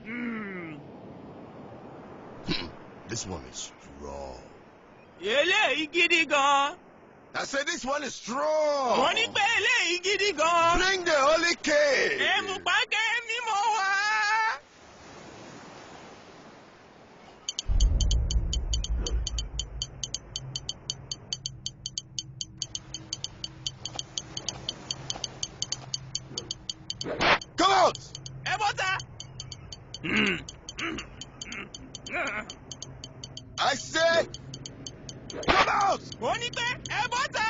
Hmm. This one is strong. Eléyìí gidi gan. I said this one is strong. Mo ní pé eléyìí gidi gan. Bring the holy cake. Èmùpàkẹ́ mímọ́ wá. Come out. Ẹ bọ́ta. I said, come out. Mo ní pé ẹ bọ́ta.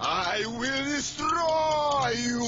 I will destroy you.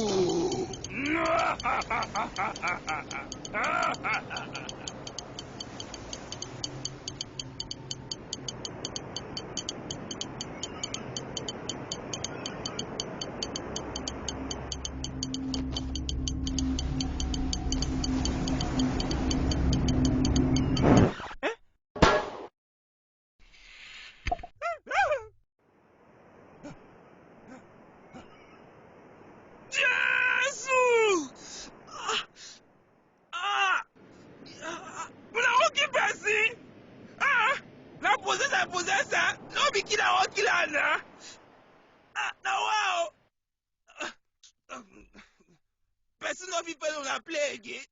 Possessor, no be killer or killer na. Now wow. Person no fit follow una play again.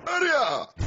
Hurry up.